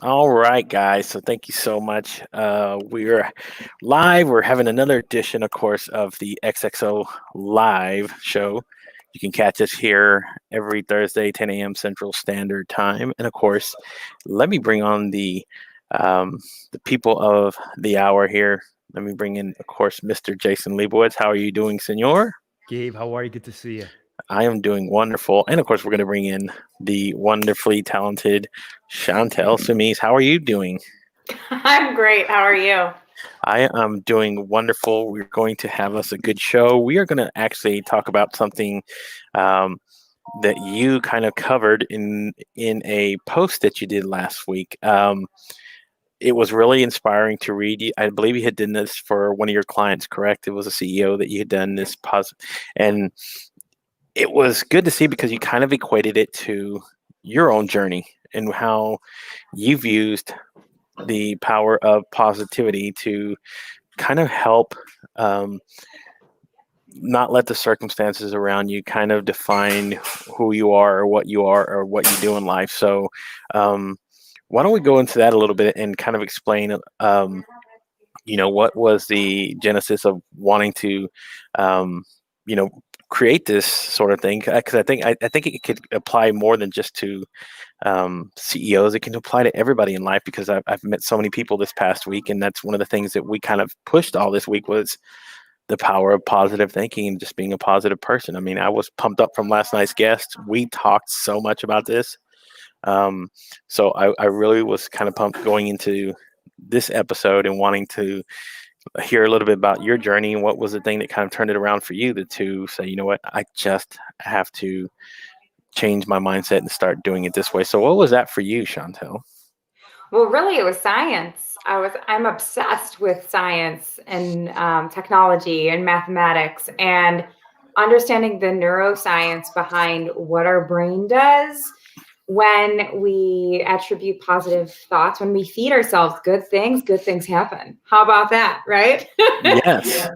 All right, guys. So thank you so much. We're live. We're having another edition, of course, of the XXO Live show. You can catch us here every Thursday, 10 a.m. Central Standard Time. And of course, let me bring on the people of the hour here. Let me bring in, of course, Mr. Jason Lebowitz. How are you doing, Senor? Gabe, how are you? Good to see you. I am doing wonderful. And of course, we're going to bring in the wonderfully talented Chantel Soumis. How are you doing? I'm great. How are you? I am doing wonderful. We're going to have us a good show. We are going to actually talk about something um, that you kind of covered in a post that you did last week. It was really inspiring to read. I believe you had done this for one of your clients, correct? It was a CEO that you had done this and it was good to see because you kind of equated it to your own journey and how you've used the power of positivity to kind of help um, not let the circumstances around you kind of define who you are or what you do in life. So, um, why don't we go into that a little bit and kind of explain, what was the genesis of wanting to, um, you know, create this sort of thing? Because I think it could apply more than just to CEOs. It can apply to everybody in life because I've met so many people this past week, and that's one of the things that we kind of pushed all this week was the power of positive thinking and just being a positive person. I mean, I was pumped up from last night's guest. We talked so much about this. Um, so I really was kind of pumped going into this episode and wanting to hear a little bit about your journey and what was the thing that kind of turned it around for you to say, you know what, I just have to change my mindset and start doing it this way. So what was that for you, Chantel? Well, really, it was science. I'm obsessed with science and technology and mathematics and understanding the neuroscience behind what our brain does when we attribute positive thoughts, when we feed ourselves good things happen. How about that, right? Yes.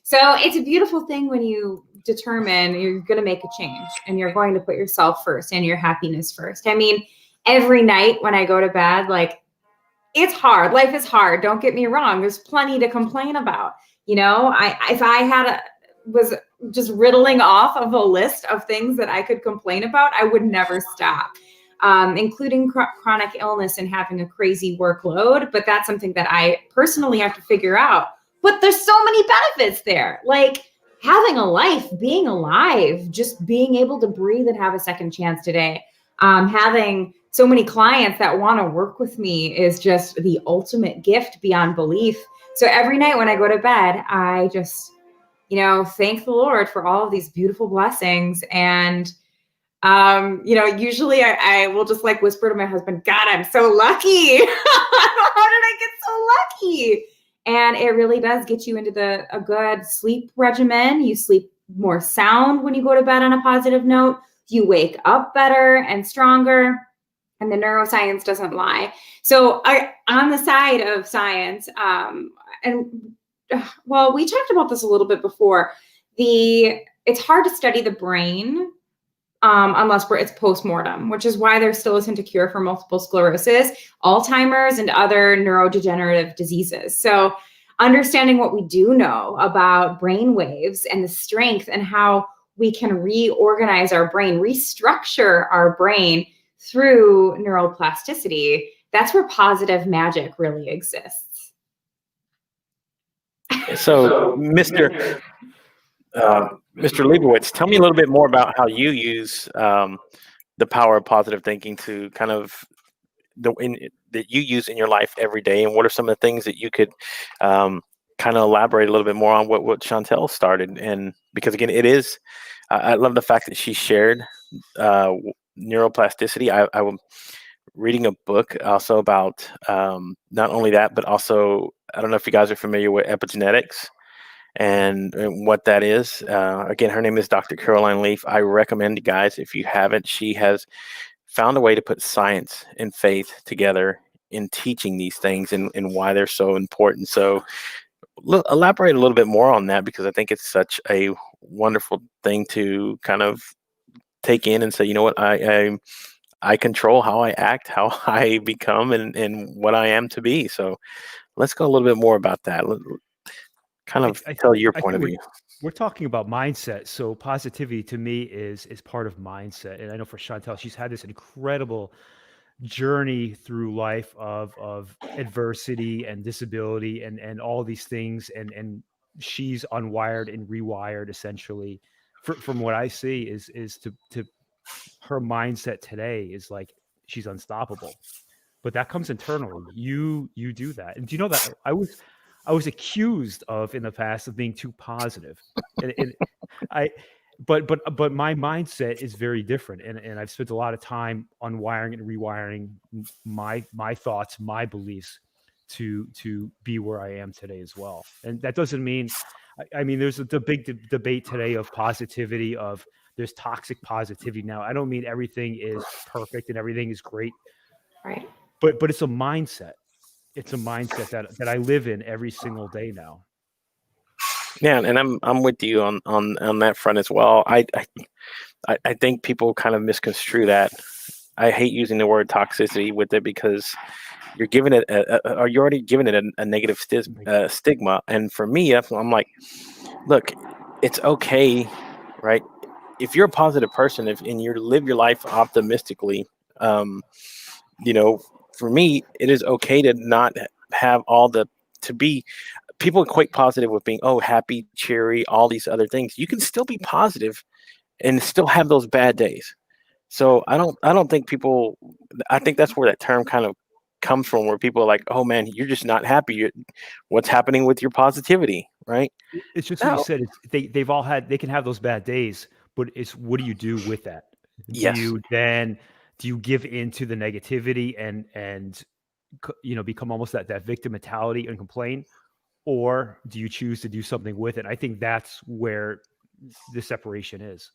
So it's a beautiful thing when you determine you're going to make a change and you're going to put yourself first and your happiness first. I mean, every night when I go to bed, like, it's hard. Life is hard. Don't get me wrong. There's plenty to complain about. If I was just riddling off of a list of things that I could complain about, I would never stop, including chronic illness and having a crazy workload. But that's something that I personally have to figure out. But there's so many benefits there, like having a life, being alive, just being able to breathe and have a second chance today. Having so many clients that want to work with me is just the ultimate gift beyond belief. So every night when I go to bed, I just, thank the Lord for all of these beautiful blessings. And, usually I will just like whisper to my husband, God, I'm so lucky. How did I get so lucky? And it really does get you into a good sleep regimen. You sleep more sound when you go to bed on a positive note. You wake up better and stronger, and the neuroscience doesn't lie. So on the side of science, we talked about this a little bit before. It's hard to study the brain unless it's post-mortem, which is why there still isn't a cure for multiple sclerosis, Alzheimer's, and other neurodegenerative diseases. So understanding what we do know about brain waves and the strength and how we can reorganize our brain, restructure our brain through neuroplasticity, that's where positive magic really exists. So, Mr. Leibowitz, tell me a little bit more about how you use the power of positive thinking to kind of that you use in your life every day, and what are some of the things that you could kind of elaborate a little bit more on what Chantel started? And because again, it is, I love the fact that she shared uh, neuroplasticity. I was reading a book also about not only that, but also I don't know if you guys are familiar with epigenetics and what that is. Again, her name is Dr. Caroline Leaf. I recommend you guys, if you haven't, she has found a way to put science and faith together in teaching these things and why they're so important. So elaborate a little bit more on that because I think it's such a wonderful thing to kind of take in and say, you know what, I control how I act, how I become, and what I am to be. So let's go a little bit more about that. Kind of tell your I point think of view. we're talking about mindset. So positivity to me is part of mindset. And I know for Chantel, she's had this incredible journey through life of adversity and disability and all these things. And she's unwired and rewired essentially. From what I see is to her mindset today is like she's unstoppable. But that comes internally. You do that. And do you know that I was accused of in the past of being too positive. And I but my mindset is very different. And I've spent a lot of time unwiring and rewiring my thoughts, my beliefs to be where I am today as well. And that doesn't mean I mean there's the big debate today of positivity, of there's toxic positivity now. I don't mean everything is perfect and everything is great, Right. but it's a mindset. It's a mindset that I live in every single day now. Yeah, and I'm with you on that front as well. I think people kind of misconstrue that. I hate using the word toxicity with it because you're giving it or you're already giving it a negative stigma. And for me, I'm like, look, it's okay, right? If you're a positive person, and you live your life optimistically, um, for me, it is okay to not have to be. People equate positive with being happy, cheery, all these other things. You can still be positive and still have those bad days. So I don't think people. I think that's where that term kind of comes from, where people are like, "Oh man, you're just not happy. What's happening with your positivity?" Right? It's just what you No. said. They can have those bad days, but it's what do you do with that? Yes. Do you give into the negativity and become almost that victim mentality and complain, or do you choose to do something with it? I think that's where the separation is.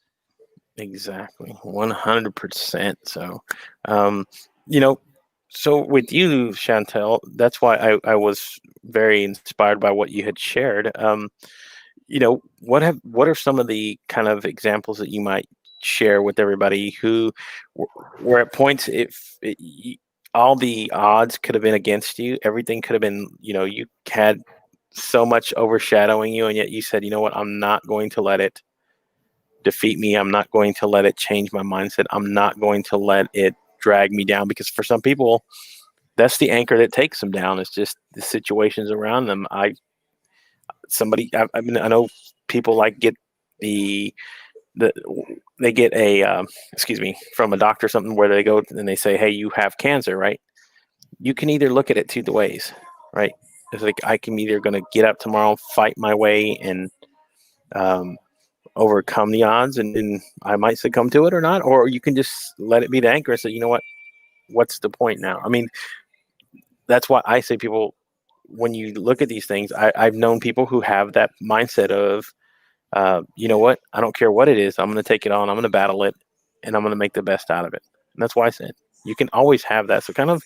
Exactly. 100%. So, um, you know, so with you, Chantel, that's why I was very inspired by what you had shared. What are some of the kind of examples that you might share with everybody who were at points, all the odds could have been against you, everything could have been, you had so much overshadowing you, and yet you said, you know what, I'm not going to let it defeat me. I'm not going to let it change my mindset. I'm not going to let it drag me down, because for some people, that's the anchor that takes them down. It's just the situations around them. I mean, I know people like get the they get a excuse me, from a doctor or something, where they go and they say, hey, you have cancer, right? You can either look at it two ways, right? It's like, I can either going to get up tomorrow, fight my way, and um, overcome the odds, and I might succumb to it or not, or you can just let it be the anchor and say, you know what, what's the point now? I mean, that's why I say, people, when you look at these things, I've known people who have that mindset of, you know what, I don't care what it is, I'm going to take it on, I'm going to battle it, and I'm going to make the best out of it. And that's why I said you can always have that. So kind of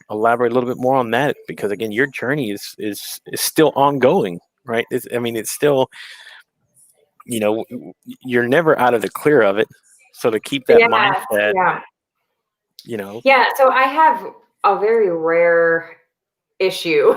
elaborate a little bit more on that, because again, your journey is still ongoing, right? It's still, you're never out of the clear of it. So to keep that Yes, mindset, yeah. you know, Yeah, so I have a very rare issue.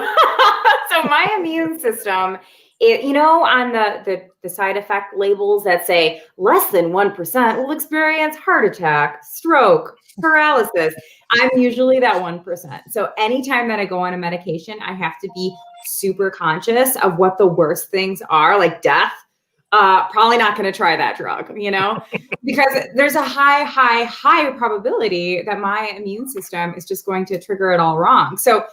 So my immune system, on the side effect labels that say less than 1% will experience heart attack, stroke, paralysis, I'm usually that 1%. So anytime that I go on a medication, I have to be super conscious of what the worst things are, like death. Probably not going to try that drug, because there's a high probability that my immune system is just going to trigger it all wrong. So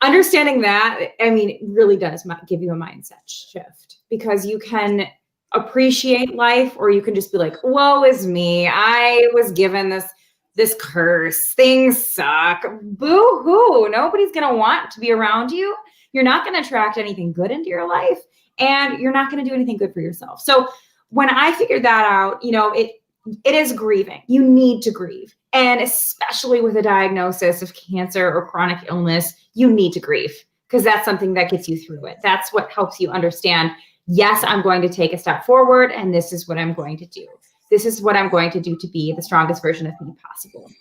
understanding that, it really does give you a mindset shift, because you can appreciate life, or you can just be like, woe is me. I was given this curse. Things suck. Boo hoo. Nobody's going to want to be around you. You're not going to attract anything good into your life, and you're not going to do anything good for yourself. So when I figured that out, it is grieving. You need to grieve. And especially with a diagnosis of cancer or chronic illness, you need to grieve, because that's something that gets you through it. That's what helps you understand, yes, I'm going to take a step forward, and this is what I'm going to do. this is what I'm going to do to be the strongest version of me possible.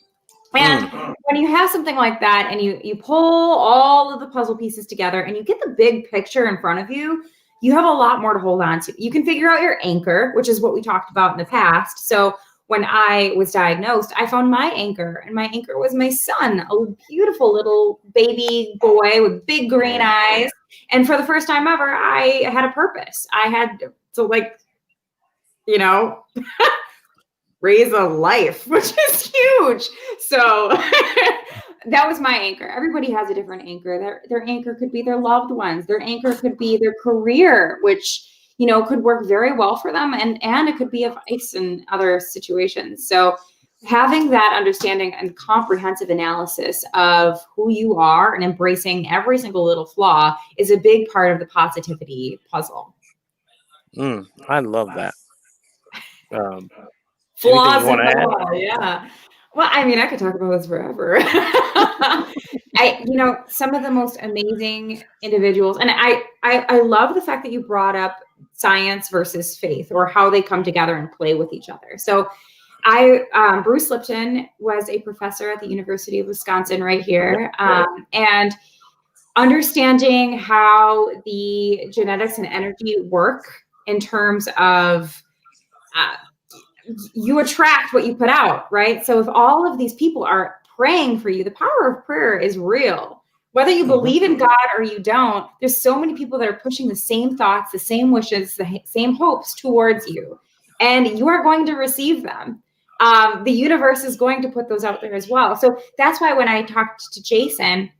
And when you have something like that and you pull all of the puzzle pieces together and you get the big picture in front of you, you have a lot more to hold on to. You can figure out your anchor, which is what we talked about in the past. So when I was diagnosed, I found my anchor, and my anchor was my son, a beautiful little baby boy with big green eyes. And for the first time ever, I had a purpose. I had to, like, you know, raise a life, which is huge. So that was my anchor. Everybody has a different anchor. Their anchor could be their loved ones. Their anchor could be their career, which, you know, could work very well for them. And it could be a vice in other situations. So having that understanding and comprehensive analysis of who you are and embracing every single little flaw is a big part of the positivity puzzle. I love that. Flaws you wanna in the add? wall, yeah. Well, I mean, I could talk about this forever. Some of the most amazing individuals, and I love the fact that you brought up science versus faith, or how they come together and play with each other. So Bruce Lipton was a professor at the University of Wisconsin right here. And understanding how the genetics and energy work in terms of you attract what you put out, right? So if all of these people are praying for you, the power of prayer is real. Whether you believe in God or you don't, there's so many people that are pushing the same thoughts, the same wishes, the same hopes towards you, and you are going to receive them. The universe is going to put those out there as well. So that's why when I talked to Jason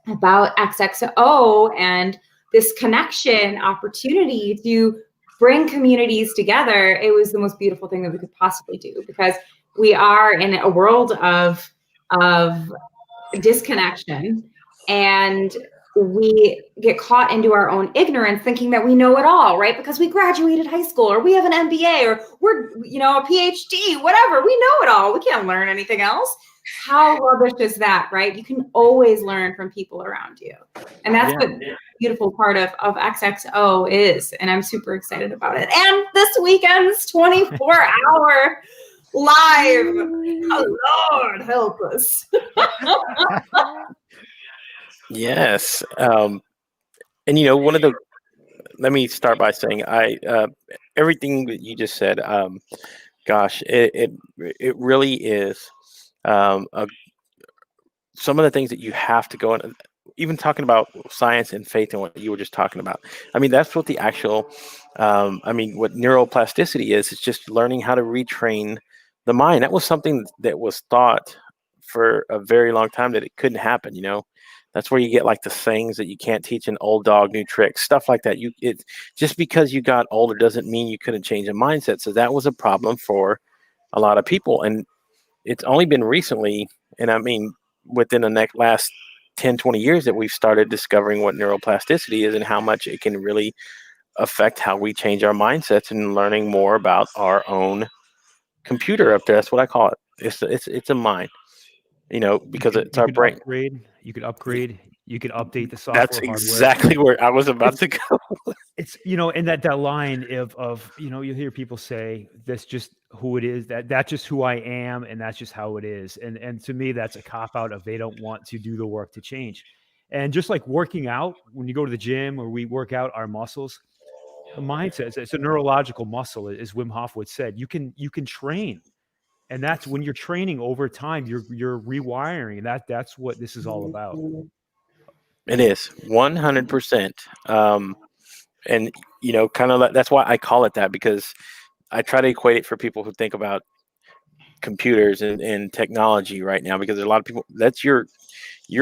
about XXO and this connection opportunity to bring communities together, it was the most beautiful thing that we could possibly do, because we are in a world of disconnection, and we get caught into our own ignorance thinking that we know it all, right? Because we graduated high school, or we have an MBA, or we're, a PhD, whatever. We know it all. We can't learn anything else. How rubbish is that, right? You can always learn from people around you. And that's what the beautiful part of XXO is. And I'm super excited about it. And this weekend's 24-hour live. Oh, Lord, help us. Yes. Let me start by saying everything that you just said, gosh, it really is some of the things that you have to go in, even talking about science and faith and what you were just talking about. I mean, that's what the actual, what neuroplasticity is. It's just learning how to retrain the mind. That was something that was thought for a very long time that it couldn't happen, That's where you get like the sayings that you can't teach an old dog new tricks, stuff like that. Just because you got older doesn't mean you couldn't change a mindset. So that was a problem for a lot of people. And it's only been recently, and I mean, within the last 10, 20 years that we've started discovering what neuroplasticity is and how much it can really affect how we change our mindsets, and learning more about our own computer up there. That's what I call it. It's a mind, because it's our brain. You could upgrade. You could update the software. That's exactly where I was about to go. It's, and that line of you hear people say, that's just who it is, that's just who I am, and that's just how it is. And to me, that's a cop out of they don't want to do the work to change. And just like working out, when you go to the gym or we work out our muscles, the mindset, it's a neurological muscle, as Wim Hof would said. You can train. And that's when you're training over time, you're rewiring. That's what this is all about. It is 100%. And kind of that's why I call it that, because I try to equate it for people who think about computers and technology right now, because a lot of people, that's your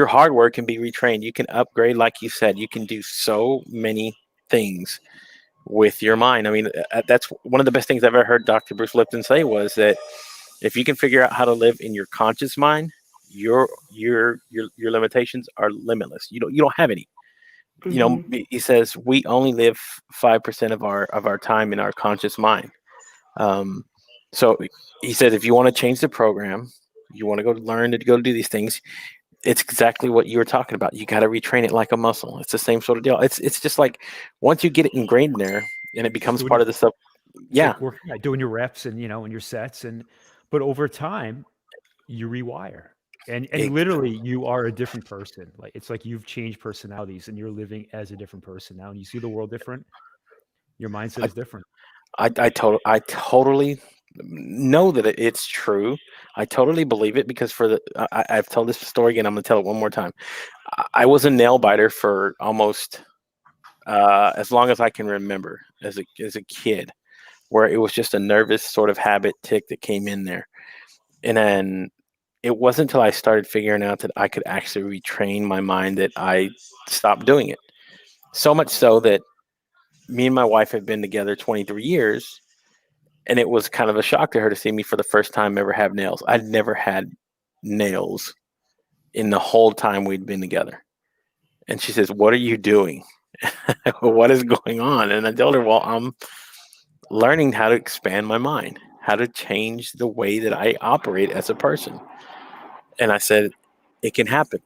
hardware can be retrained. You can upgrade, like you said. You can do so many things with your mind. I mean, that's one of the best things I've ever heard Dr. Bruce Lipton say, was that if you can figure out how to live in your conscious mind, your limitations are limitless. You don't have any. He says we only live 5% of our time in our conscious mind. So he said, if you want to change the program, you want to go do these things, it's exactly what you were talking about. You got to retrain it like a muscle. It's the same sort of deal. It's just like once you get it ingrained in there and it becomes part of the Yeah, like working out, doing your reps and and your sets, but over time you rewire, and ex- literally you are a different person. Like it's like you've changed personalities and you're living as a different person now, and you see the world different. Your mindset I, is different. I totally know that it's true. I totally believe it because I've told this story again. I'm gonna tell it one more time. I was a nail biter for almost as long as I can remember as a kid, where it was just a nervous sort of habit tick that came in there, and then it wasn't until I started figuring out that I could actually retrain my mind that I stopped doing it. So much so that me and my wife have been together 23 years, and it was kind of a shock to her to see me for the first time ever have nails. I'd never had nails in the whole time we'd been together. And she says, "What are you doing? What is going on?" And I told her, "Well, I'm learning how to expand my mind, how to change the way that I operate as a person." And I said, "It can happen."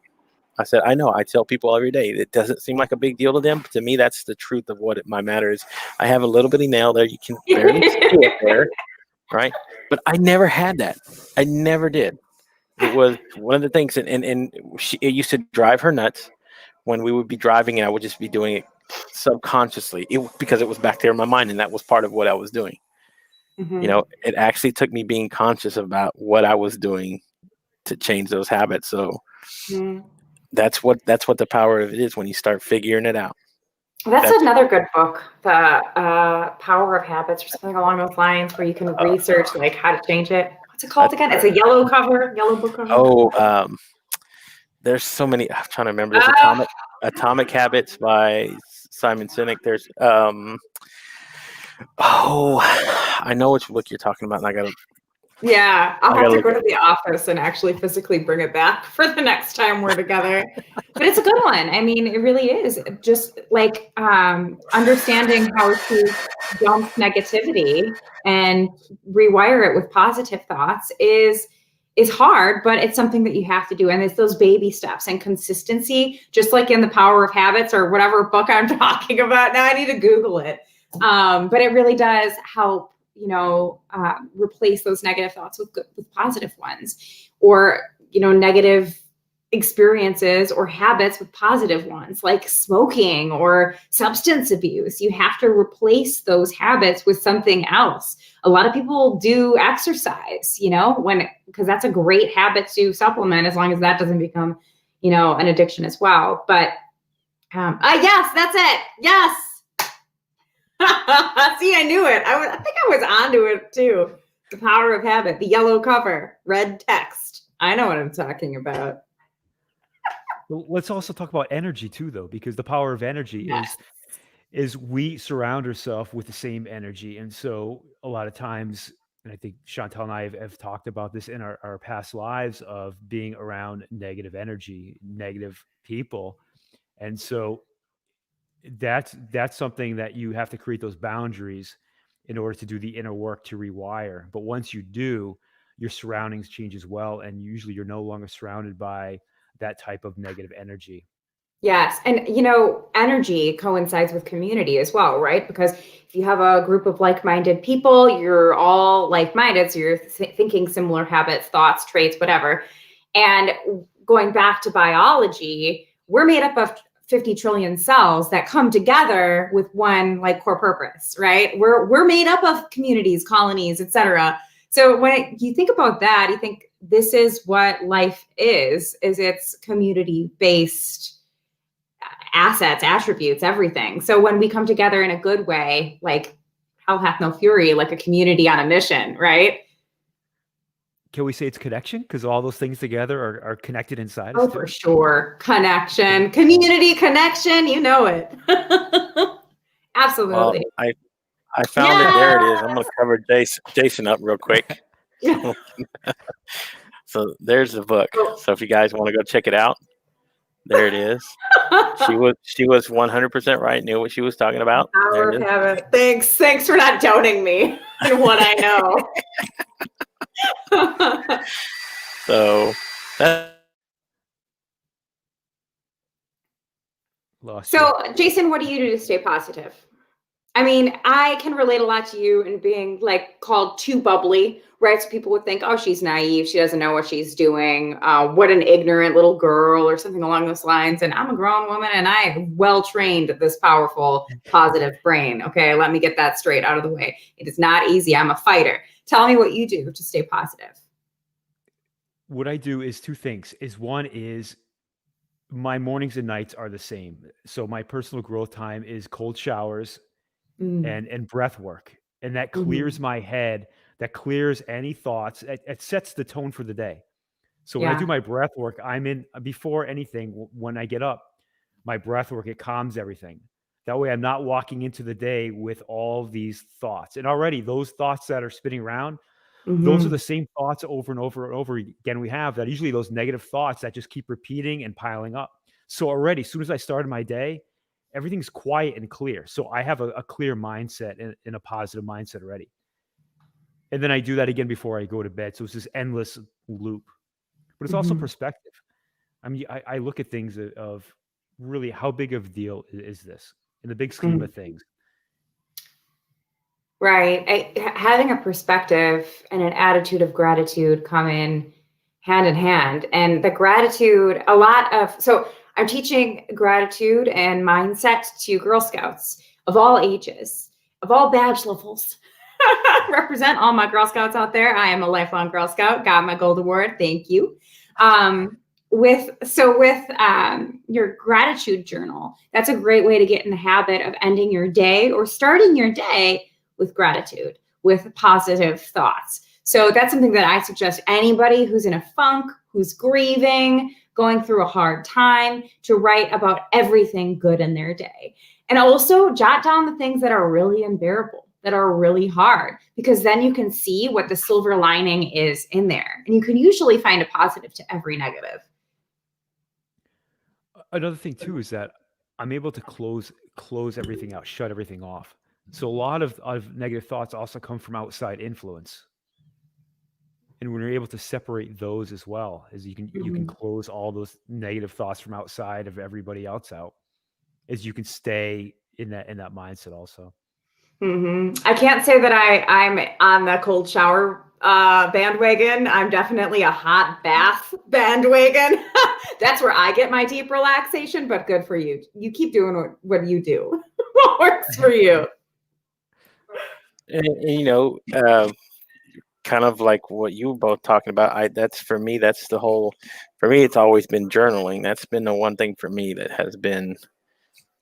I said, "I know. I tell people every day. It doesn't seem like a big deal to them. But to me, that's the truth of my matter is. I have a little bitty nail there. You can barely see it there, right? But I never had that. I never did. It was one of the things, it used to drive her nuts when we would be driving, and I would just be doing it subconsciously, because it was back there in my mind, and that was part of what I was doing. Mhm. It actually took me being conscious about what I was doing to change those habits. So Mhm. that's what the power of it is when you start figuring it out. That's That's another good book, The Power of Habits, or something along those lines, where you can uh, research like how to change it. What's it called that's again? It's a yellow cover, yellow book cover. oh there's so many. I'm trying to remember. There's Ah, Atomic Habits by Simon Sinek. There's oh, I know which book you're talking about, and yeah, I'll I have gotta to look go at. to the office and actually physically bring it back for the next time we're together. But it's a good one. I mean, it really is. Just like understanding how to dump negativity and rewire it with positive thoughts is hard, but it's something that you have to do. And it's those baby steps and consistency, just like in The Power of Habits or whatever book I'm talking about. Now I need to Google it. But it really does help, replace those negative thoughts with positive ones, or, negative experiences or habits with positive ones, like smoking or substance abuse. You have to replace those habits with something else. A lot of people do exercise, because that's a great habit to supplement, as long as that doesn't become, an addiction as well. But yes, that's it. Yes. See, I knew it. I think I was onto it too. The Power of Habit, the yellow cover, red text. I know what I'm talking about. Well, let's also talk about energy too, though, because the power of energy Yes. is we surround ourselves with the same energy. And so a lot of times, and I think Chantel and I have talked about this in our past lives, of being around negative energy, negative people. And so that's something that you have to create those boundaries in order to do the inner work to rewire. But once you do, your surroundings change as well. And usually you're no longer surrounded by that type of negative energy. Yes. And, energy coincides with community as well, right? Because if you have a group of like minded people, you're all like minded. So you're thinking similar habits, thoughts, traits, whatever. And going back to biology, we're made up of 50 trillion cells that come together with one like core purpose, right? We're made up of communities, colonies, etc. So when you think about that, you think this is what life is it's community based assets, attributes, everything. So when we come together in a good way, like hell hath no fury, like a community on a mission, right? Can we say it's connection? Because all those things together are connected inside us Oh, for too. sure. Connection, community connection, you know it. Well, Absolutely. I found it. There it Yeah. is. I'm gonna cover Jason up real quick. So there's the book. Oh. So if you guys want to go check it out, there it is. She was 100% right. Knew what she was talking about. There Power it of is. habit. Thanks for not doubting me in what I know. So that Lost you. So, Jason, what do you do to stay positive? I mean, I can relate a lot to you in being like called too bubbly, right? So people would think, oh, she's naive. She doesn't know what she's doing. What an ignorant little girl or something along those lines. And I'm a grown woman and I am well trained at this powerful, positive brain. Okay, let me get that straight out of the way. It is not easy. I'm a fighter. Tell me what you do to stay positive. What I do is two things. One is my mornings and nights are the same. So my personal growth time is cold showers Mm, and breath work. And that clears mhm. my head, that clears any thoughts. It sets the tone for the day. So when I do Yeah. my breath work, I'm in before anything, when I get up, my breath work, it calms everything. That way I'm not walking into the day with all these thoughts. And already those thoughts that are spinning around, those are the Hmm. same thoughts over and over and over again we have, that usually those negative thoughts that just keep repeating and piling up. So already, as soon as I started my day, everything's quiet and clear. So I have a clear mindset and a positive mindset already. And then I do that again before I go to bed. So it's this endless loop. But it's also Hmm. perspective. I mean, I look at things of really how big of a deal is this in the big scheme of things. Right. Having a perspective and an attitude of gratitude come in hand. And the gratitude, so I'm teaching gratitude and mindset to Girl Scouts of all ages, of all badge levels. Represent all my Girl Scouts out there. I am a lifelong Girl Scout, got my gold award. Thank you. With your gratitude journal, that's a great way to get in the habit of ending your day or starting your day with gratitude, with positive thoughts. So that's something that I suggest anybody who's in a funk, who's grieving, going through a hard time, to write about everything good in their day. And also jot down the things that are really unbearable, that are really hard, because then you can see what the silver lining is in there. And you can usually find a positive to every negative. Another thing too is that I'm able to close everything out, shut everything off. So a lot of negative thoughts also come from outside influence. And when you're able to separate those as well, as you can Mhm. close all those negative thoughts from outside of everybody else out, as you can stay in that mindset also. I can't say that I'm on the cold shower bandwagon. I'm definitely a hot bath bandwagon. That's where I get my deep relaxation, but good for you. You keep doing what you do. What works for you? And kind of like what you were both talking about. That's for me. That's the whole. For me, it's always been journaling. That's been the one thing for me that has been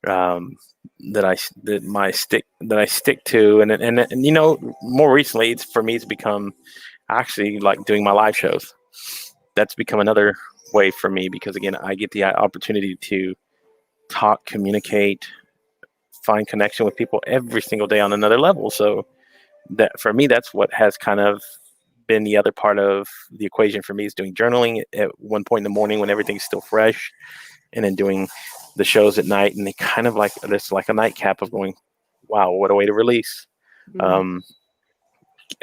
um, that I stick to, and more recently, it's for me. It's become actually like doing my live shows. That's become another way for me because again, I get the opportunity to talk, communicate, find connection with people every single day on another level. So that for me, that's what has kind of been the other part of the equation for me is doing journaling at one point in the morning when everything's still fresh, and then doing the shows at night, and they kind of like this like a nightcap of going, wow, what a way to release. Mhm. Um,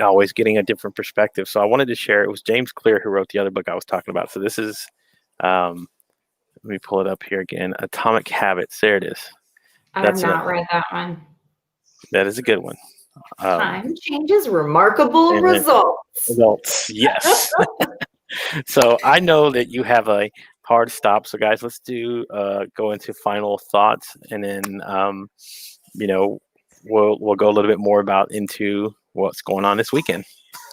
Always getting a different perspective. So I wanted to share. It was James Clear who wrote the other book I was talking about. So this is, let me pull it up here again. Atomic Habits. There it is. I have That's not read that one. that is a good one. Time changes remarkable And results. adults, yes. So I know that you have a hard stop. So guys, let's go into final thoughts, and then you know we'll go a little bit more about into what's going on this weekend.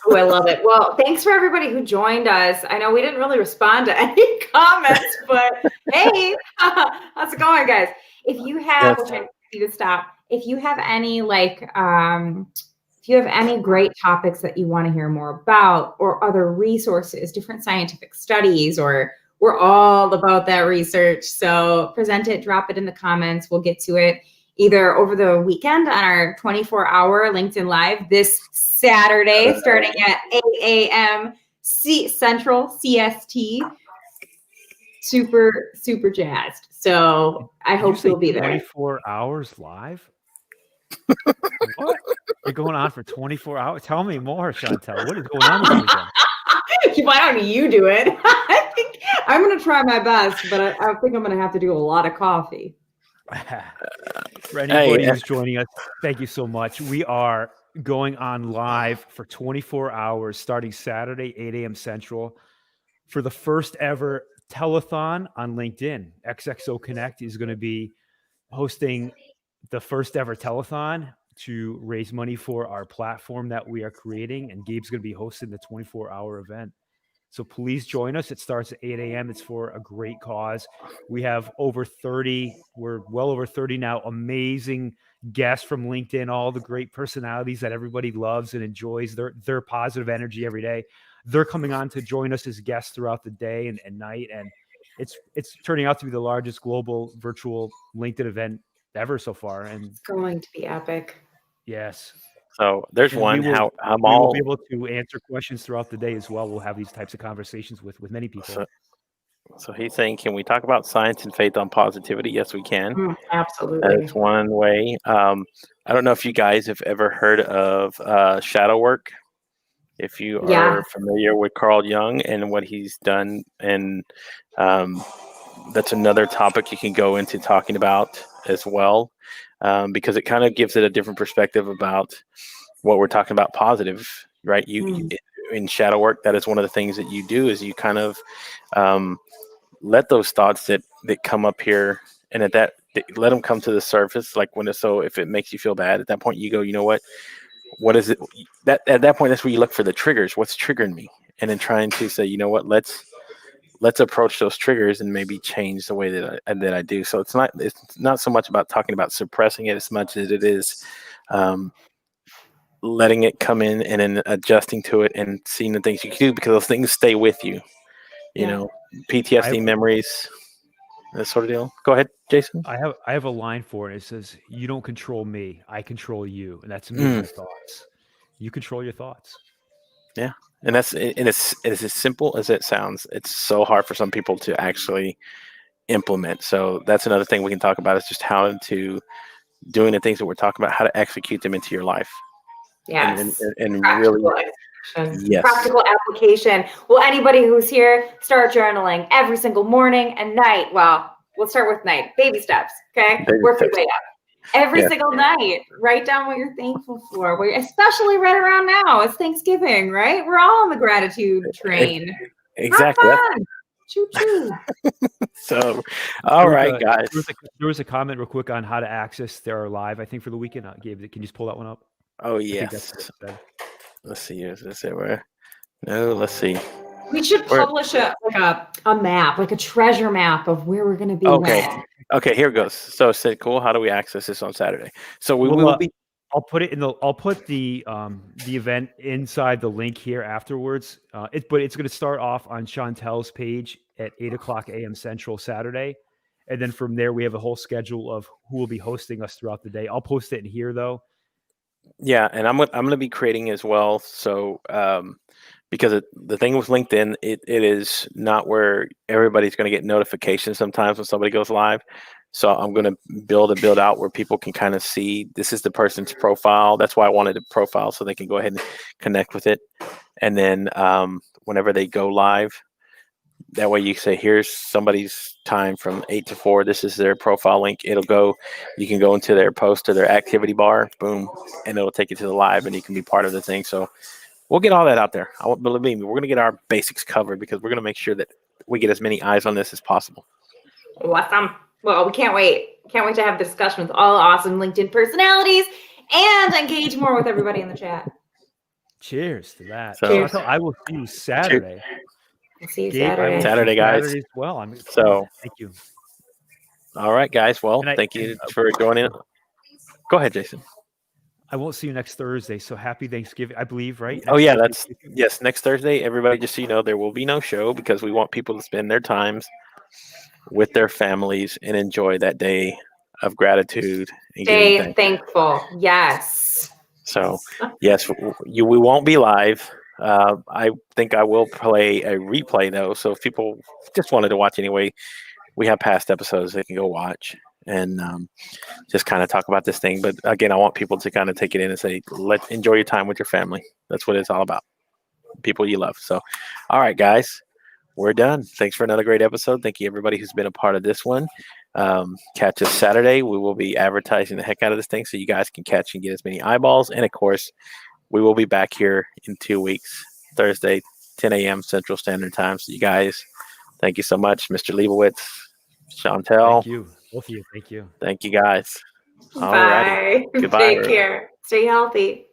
Oh, I love it. Well, thanks for everybody who joined us. I know we didn't really respond to any comments, but hey, how's it going, guys? If you have, Yes. which I need to stop, if you have any if you have any great topics that you want to hear more about, or other resources, different scientific studies, or we're all about that research. So present it, drop it in the comments. We'll get to it either over the weekend on our 24-hour LinkedIn Live this Saturday, starting at 8 a.m. Central CST. Super, super jazzed. So I Did you hope say you'll be there. 24 hours live? What? You're going on for 24 hours? Tell me more, Chantel. What is going on this weekend? Why don't you do it? I think I'm going to try my best, but I think I'm going to have to do a lot of coffee. For anybody Hey, who's joining us, thank you so much. We are going on live for 24 hours starting Saturday, 8 a.m. Central, for the first ever telethon on LinkedIn. XXO Connect is going to be hosting the first ever telethon to raise money for our platform that we are creating. And Gabe's going to be hosting the 24-hour event. So please join us. It starts at 8 a.m. It's for a great cause. We have over 30, we're well over 30 now, amazing guests from LinkedIn, all the great personalities that everybody loves and enjoys their positive energy every day. They're coming on to join us as guests throughout the day and night. And it's turning out to be the largest global virtual LinkedIn event ever so far. And It's going to be epic. yes. so there's And one. we will be able to answer questions throughout the day as well. We'll have these types of conversations with many people. So he's saying, can we talk about science and faith on positivity? Yes, we can. Absolutely. That's one way. I don't know if you guys have ever heard of shadow work. If you are familiar with Carl Jung and what he's done, and that's another topic you can go into talking about as well, because it kind of gives it a different perspective about what we're talking about positive, right? You in shadow work, that is one of the things that you do is you kind of let those thoughts that come up here and let them come to the surface. Like if it makes you feel bad at that point, you go, you know what is it that at that point, that's where you look for the triggers. What's triggering me? And then trying to say, you know what, let's approach those triggers and maybe change the way that I do. So it's not so much about talking about suppressing it as much as it is letting it come in and then adjusting to it and seeing the things you can do, because those things stay with you. You know, PTSD memories, that sort of deal. Go ahead, Jason. I have a line for it. It says, "You don't control me, I control you," and that's me and my thoughts. You control your thoughts. Yeah, and it's as simple as it sounds. It's so hard for some people to actually implement. So that's another thing we can talk about, is just how to doing the things that we're talking about, how to execute them into your life. Yes. And Practical really, execution. yes. Practical application. Well, anybody who's here, start journaling every single morning and night. Well, we'll start with night. Baby steps. Okay. Work your way up. Every single night. Write down what you're thankful for. Especially right around now. It's Thanksgiving, right? We're all on the gratitude train. Exactly. Have fun. Choo choo. So, all right, guys. There was a comment real quick on how to access their live, I think, for the weekend. Gabe, can you just pull that one up? Oh, yes. Let's see. Is this it? No, let's see. We should publish a map, like a treasure map of where we're going to be. Okay, here it goes. So say, cool. How do we access this on Saturday? So we will be. I'll put the event inside the link here afterwards. But it's going to start off on Chantel's page at 8:00 a.m. Central Saturday, and then from there we have a whole schedule of who will be hosting us throughout the day. I'll post it in here though. Yeah, and I'm going to be creating as well. So because the thing with LinkedIn, it is not where everybody's going to get notifications sometimes when somebody goes live. So I'm going to build out where people can kind of see this is the person's profile. That's why I wanted a profile, so they can go ahead and connect with it. And then whenever they go live, that way you say, here's somebody's time from 8 to 4. This is their profile link. You can go into their post or their activity bar, boom, and it'll take you to the live, and you can be part of the thing. So we'll get all that out there. Believe me, we're going to get our basics covered, because we're going to make sure that we get as many eyes on this as possible. Awesome. Well, we can't wait. Can't wait to have the discussion with all awesome LinkedIn personalities and engage more with everybody in the chat. Cheers to that. So, I will see you Saturday. We'll see you Saturday. Saturday, guys. Saturday as well. Thank you. All right, guys. Well, thank you for joining. Go ahead, Jason. I won't see you next Thursday, so happy Thanksgiving, I believe, right? Yes, next Thursday. Everybody, just so you know, there will be no show, because we want people to spend their times with their families and enjoy that day of gratitude. And stay thankful. Yes. So, yes, we won't be live. I think I will play a replay, though. So if people just wanted to watch anyway, we have past episodes they can go watch and just kind of talk about this thing. But again, I want people to kind of take it in and say, enjoy your time with your family. That's what it's all about. People you love. So, all right, guys, we're done. Thanks for another great episode. Thank you, everybody who's been a part of this one. Catch us Saturday. We will be advertising the heck out of this thing so you guys can catch and get as many eyeballs. And of course, we will be back here in 2 weeks, Thursday, 10 a.m. Central Standard Time. So you guys, thank you so much, Mr. Lebowitz, Chantel. Thank you. Both of you. Thank you. Thank you guys. All righty. Bye. Goodbye, Take everyone. care. Stay healthy.